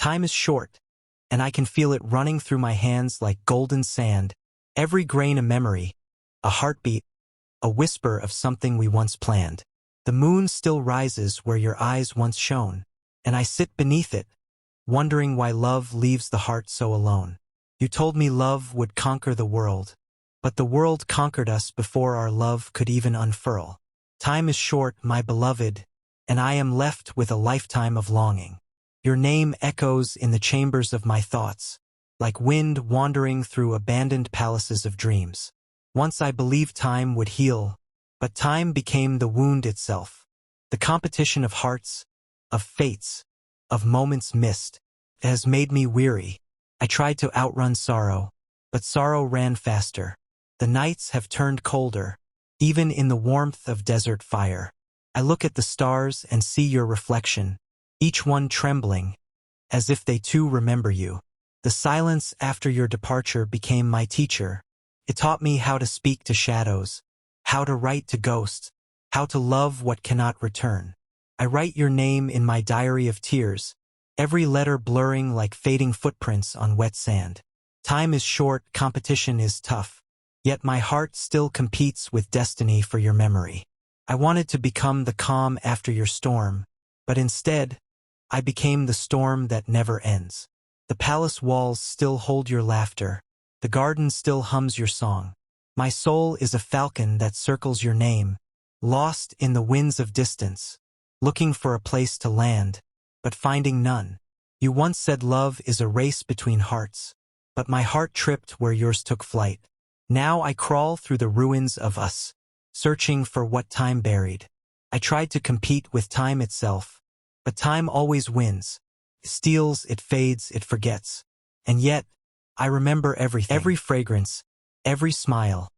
Time is short, and I can feel it running through my hands like golden sand, every grain a memory, a heartbeat, a whisper of something we once planned. The moon still rises where your eyes once shone, and I sit beneath it, wondering why love leaves the heart so alone. You told me love would conquer the world, but the world conquered us before our love could even unfurl. Time is short, my beloved, and I am left with a lifetime of longing. Your name echoes in the chambers of my thoughts, like wind wandering through abandoned palaces of dreams. Once I believed time would heal, but time became the wound itself. The competition of hearts, of fates, of moments missed, has made me weary. I tried to outrun sorrow, but sorrow ran faster. The nights have turned colder, even in the warmth of desert fire. I look at the stars and see your reflection, each one trembling, as if they too remember you. The silence after your departure became my teacher. It taught me how to speak to shadows, how to write to ghosts, how to love what cannot return. I write your name in my diary of tears, every letter blurring like fading footprints on wet sand. Time is short, competition is tough, yet my heart still competes with destiny for your memory. I wanted to become the calm after your storm, but instead, I became the storm that never ends. The palace walls still hold your laughter, the garden still hums your song. My soul is a falcon that circles your name, lost in the winds of distance, looking for a place to land, but finding none. You once said love is a race between hearts, but my heart tripped where yours took flight. Now I crawl through the ruins of us, searching for what time buried. I tried to compete with time itself, but time always wins. It steals, it fades, it forgets. And yet, I remember everything. Every fragrance, every smile,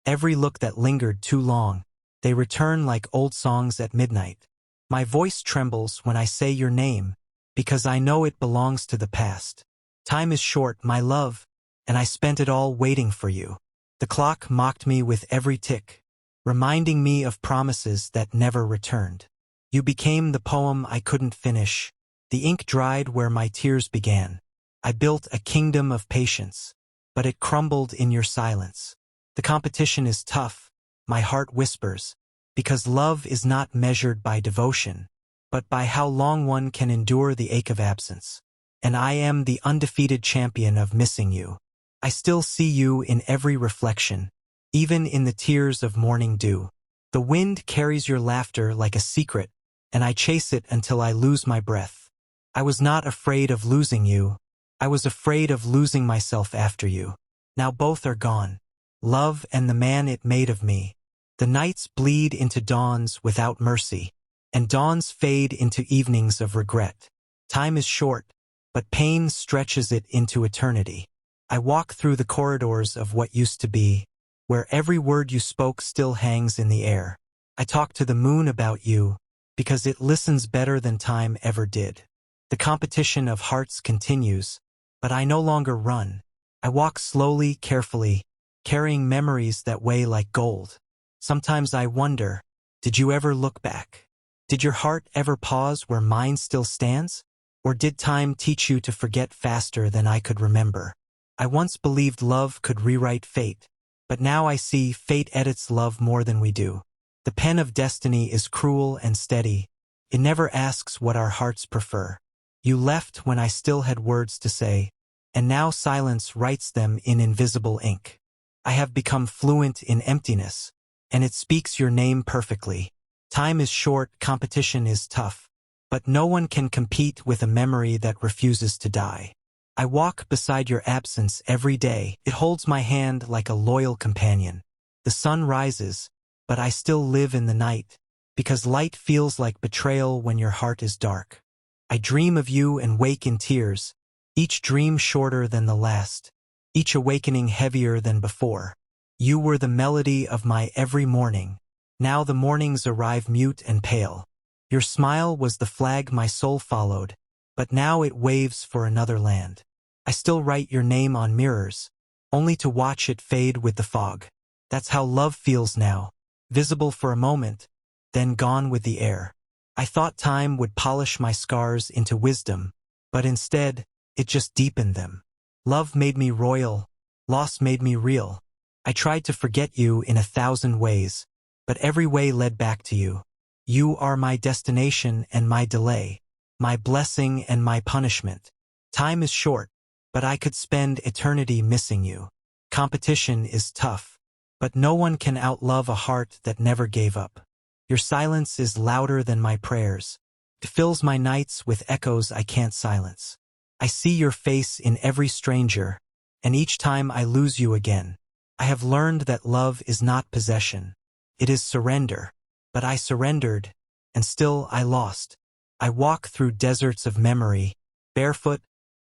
every look that lingered too long. They return like old songs at midnight. My voice trembles when I say your name, because I know it belongs to the past. Time is short, my love, and I spent it all waiting for you. The clock mocked me with every tick, reminding me of promises that never returned. You became the poem I couldn't finish. The ink dried where my tears began. I built a kingdom of patience, but it crumbled in your silence. The competition is tough, my heart whispers, because love is not measured by devotion, but by how long one can endure the ache of absence. And I am the undefeated champion of missing you. I still see you in every reflection, even in the tears of morning dew. The wind carries your laughter like a secret, and I chase it until I lose my breath. I was not afraid of losing you. I was afraid of losing myself after you. Now both are gone, love and the man it made of me. The nights bleed into dawns without mercy, and dawns fade into evenings of regret. Time is short, but pain stretches it into eternity. I walk through the corridors of what used to be, where every word you spoke still hangs in the air. I talk to the moon about you, because it listens better than time ever did. The competition of hearts continues, but I no longer run. I walk slowly, carefully, carrying memories that weigh like gold. Sometimes I wonder, did you ever look back? Did your heart ever pause where mine still stands? Or did time teach you to forget faster than I could remember? I once believed love could rewrite fate, but now I see fate edits love more than we do. The pen of destiny is cruel and steady. It never asks what our hearts prefer. You left when I still had words to say, and now silence writes them in invisible ink. I have become fluent in emptiness, and it speaks your name perfectly. Time is short, competition is tough, but no one can compete with a memory that refuses to die. I walk beside your absence every day. It holds my hand like a loyal companion. The sun rises, but I still live in the night, because light feels like betrayal when your heart is dark. I dream of you and wake in tears, each dream shorter than the last, each awakening heavier than before. You were the melody of my every morning. Now the mornings arrive mute and pale. Your smile was the flag my soul followed, but now it waves for another land. I still write your name on mirrors, only to watch it fade with the fog. That's how love feels now, visible for a moment, then gone with the air. I thought time would polish my scars into wisdom, but instead, it just deepened them. Love made me royal, loss made me real. I tried to forget you in 1,000 ways, but every way led back to you. You are my destination and my delay, my blessing and my punishment. Time is short, but I could spend eternity missing you. Competition is tough, but no one can outlove a heart that never gave up. Your silence is louder than my prayers. It fills my nights with echoes I can't silence. I see your face in every stranger, and each time I lose you again. I have learned that love is not possession. It is surrender. But I surrendered, and still I lost. I walk through deserts of memory, barefoot,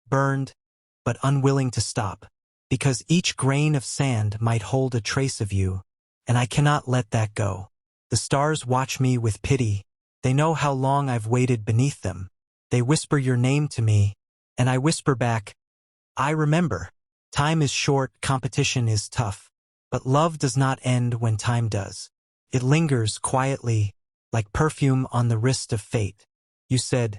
burned, but unwilling to stop, because each grain of sand might hold a trace of you, and I cannot let that go. The stars watch me with pity. They know how long I've waited beneath them. They whisper your name to me, and I whisper back, I remember. Time is short, competition is tough, but love does not end when time does. It lingers quietly, like perfume on the wrist of fate. You said,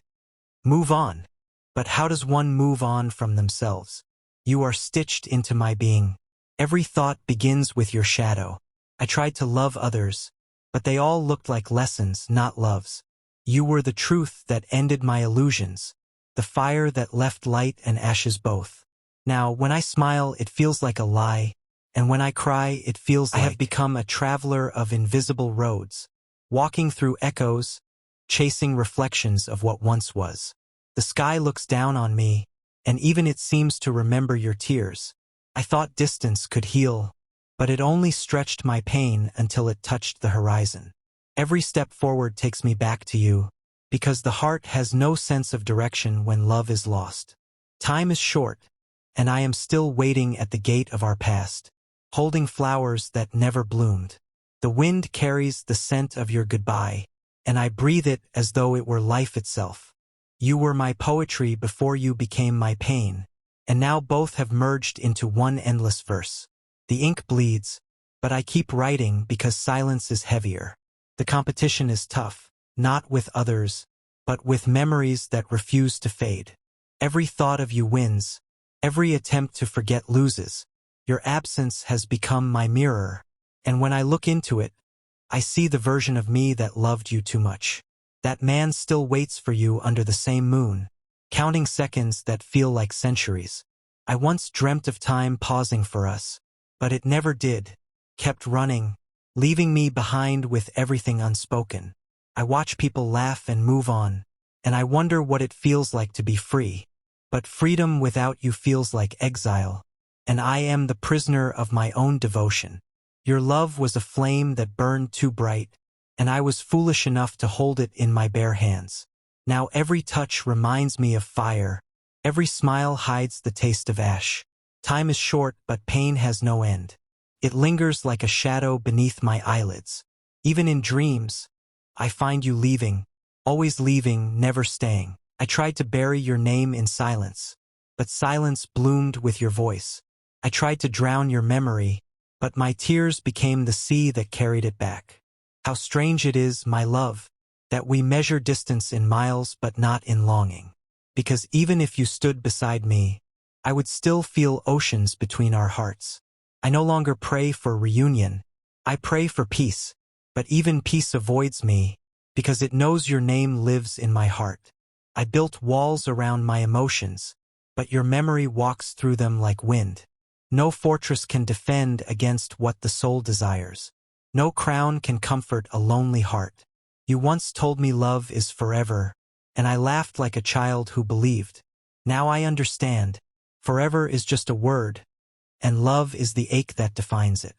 move on. But how does one move on from themselves? You are stitched into my being. Every thought begins with your shadow. I tried to love others, but they all looked like lessons, not loves. You were the truth that ended my illusions, the fire that left light and ashes both. Now, when I smile, it feels like a lie, and when I cry, it feels like I have become a traveler of invisible roads, walking through echoes, chasing reflections of what once was. The sky looks down on me, and even it seems to remember your tears. I thought distance could heal, but it only stretched my pain until it touched the horizon. Every step forward takes me back to you, because the heart has no sense of direction when love is lost. Time is short, and I am still waiting at the gate of our past, holding flowers that never bloomed. The wind carries the scent of your goodbye, and I breathe it as though it were life itself. You were my poetry before you became my pain, and now both have merged into one endless verse. The ink bleeds, but I keep writing because silence is heavier. The competition is tough, not with others, but with memories that refuse to fade. Every thought of you wins, every attempt to forget loses. Your absence has become my mirror, and when I look into it, I see the version of me that loved you too much. That man still waits for you under the same moon, counting seconds that feel like centuries. I once dreamt of time pausing for us, but it never did, kept running, leaving me behind with everything unspoken. I watch people laugh and move on, and I wonder what it feels like to be free. But freedom without you feels like exile, and I am the prisoner of my own devotion. Your love was a flame that burned too bright, and I was foolish enough to hold it in my bare hands. Now every touch reminds me of fire, every smile hides the taste of ash. Time is short, but pain has no end. It lingers like a shadow beneath my eyelids. Even in dreams, I find you leaving, always leaving, never staying. I tried to bury your name in silence, but silence bloomed with your voice. I tried to drown your memory, but my tears became the sea that carried it back. How strange it is, my love, that we measure distance in miles but not in longing. Because even if you stood beside me, I would still feel oceans between our hearts. I no longer pray for reunion, I pray for peace, but even peace avoids me, because it knows your name lives in my heart. I built walls around my emotions, but your memory walks through them like wind. No fortress can defend against what the soul desires. No crown can comfort a lonely heart. You once told me love is forever, and I laughed like a child who believed. Now I understand. Forever is just a word, and love is the ache that defines it.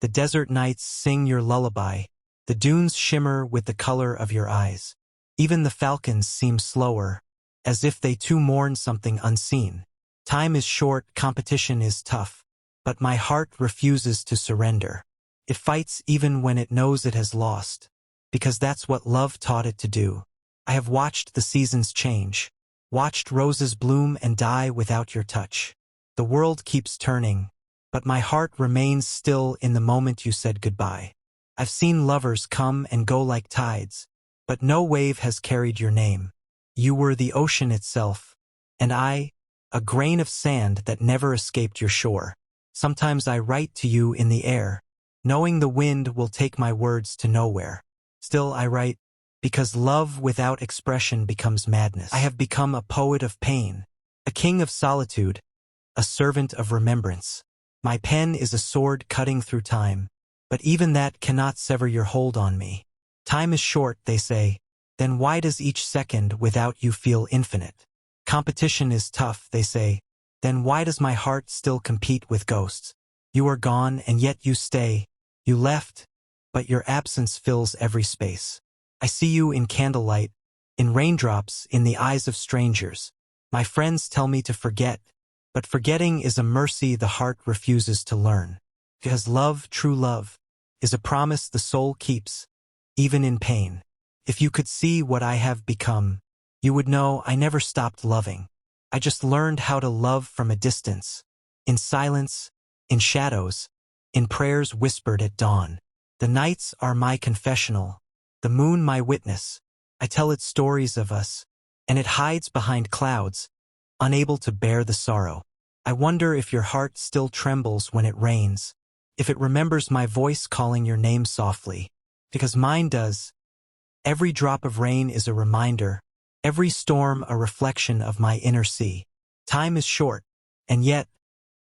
The desert nights sing your lullaby. The dunes shimmer with the color of your eyes. Even the falcons seem slower, as if they too mourn something unseen. Time is short, competition is tough, but my heart refuses to surrender. It fights even when it knows it has lost, because that's what love taught it to do. I have watched the seasons change, watched roses bloom and die without your touch. The world keeps turning, but my heart remains still in the moment you said goodbye. I've seen lovers come and go like tides, but no wave has carried your name. You were the ocean itself, And I, a grain of sand that never escaped your shore. Sometimes I write to you in the air, knowing the wind will take my words to nowhere. Still I write, because love without expression becomes madness. I have become a poet of pain, a king of solitude, a servant of remembrance. My pen is a sword cutting through time, but even that cannot sever your hold on me. Time is short, they say, then why does each second without you feel infinite? Competition is tough, they say, then why does my heart still compete with ghosts? You are gone and yet you stay. You left, but your absence fills every space. I see you in candlelight, in raindrops, in the eyes of strangers. My friends tell me to forget, but forgetting is a mercy the heart refuses to learn. Because love, true love, is a promise the soul keeps, even in pain. If you could see what I have become, you would know I never stopped loving. I just learned how to love from a distance, in silence, in shadows, in prayers whispered at dawn. The nights are my confessional, the moon my witness. I tell it stories of us, and it hides behind clouds, unable to bear the sorrow. I wonder if your heart still trembles when it rains, if it remembers my voice calling your name softly, because mine does. Every drop of rain is a reminder, every storm a reflection of my inner sea. Time is short, and yet,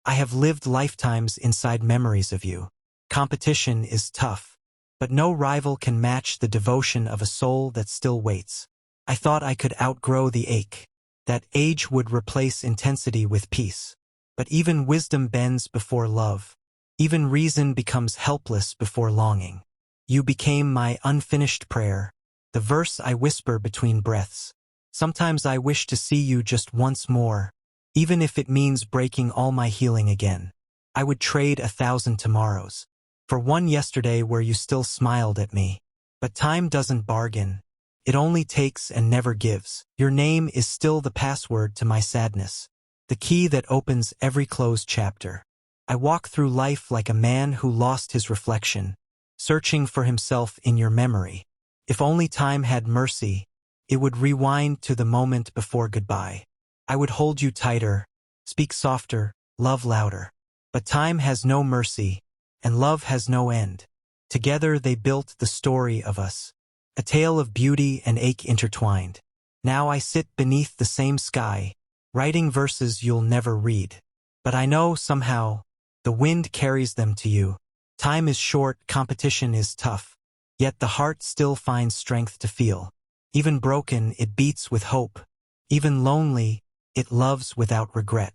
I have lived lifetimes inside memories of you. Competition is tough, but no rival can match the devotion of a soul that still waits. I thought I could outgrow the ache, that age would replace intensity with peace. But even wisdom bends before love. Even reason becomes helpless before longing. You became my unfinished prayer, the verse I whisper between breaths. Sometimes I wish to see you just once more, even if it means breaking all my healing again. I would trade 1,000 tomorrows for one yesterday where you still smiled at me. But time doesn't bargain. It only takes and never gives. Your name is still the password to my sadness, the key that opens every closed chapter. I walk through life like a man who lost his reflection, searching for himself in your memory. If only time had mercy, it would rewind to the moment before goodbye. I would hold you tighter, speak softer, love louder. But time has no mercy, and love has no end. Together they built the story of us, a tale of beauty and ache intertwined. Now I sit beneath the same sky, writing verses you'll never read. But I know somehow, the wind carries them to you. Time is short, competition is tough, yet the heart still finds strength to feel. Even broken, it beats with hope. Even lonely, it loves without regret.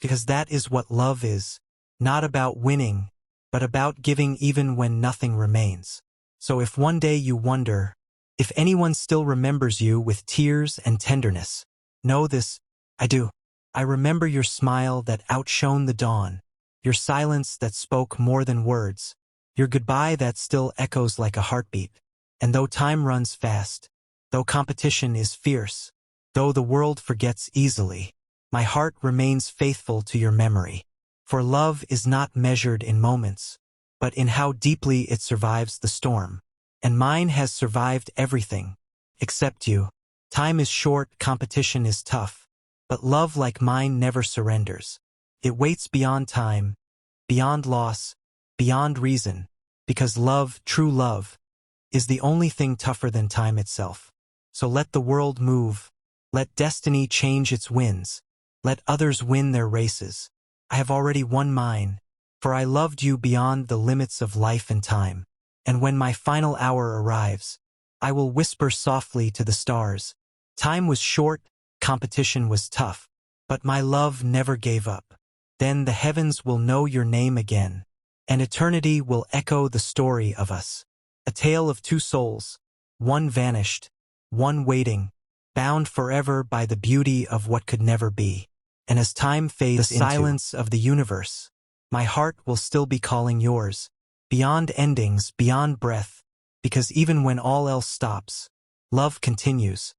Because that is what love is, not about winning, but about giving even when nothing remains. So if one day you wonder, if anyone still remembers you with tears and tenderness, know this, I do. I remember your smile that outshone the dawn, your silence that spoke more than words, your goodbye that still echoes like a heartbeat. And though time runs fast, though competition is fierce, though the world forgets easily, my heart remains faithful to your memory. For love is not measured in moments, but in how deeply it survives the storm. And mine has survived everything, except you. Time is short, competition is tough, but love like mine never surrenders. It waits beyond time, beyond loss, beyond reason, because love, true love, is the only thing tougher than time itself. So let the world move, let destiny change its winds, let others win their races. I have already won mine, for I loved you beyond the limits of life and time. And when my final hour arrives, I will whisper softly to the stars. Time was short, competition was tough, but my love never gave up. Then the heavens will know your name again, and eternity will echo the story of us. A tale of two souls, one vanished, one waiting, bound forever by the beauty of what could never be. And as time fades into the silence of the universe, my heart will still be calling yours, beyond endings, beyond breath, because even when all else stops, love continues.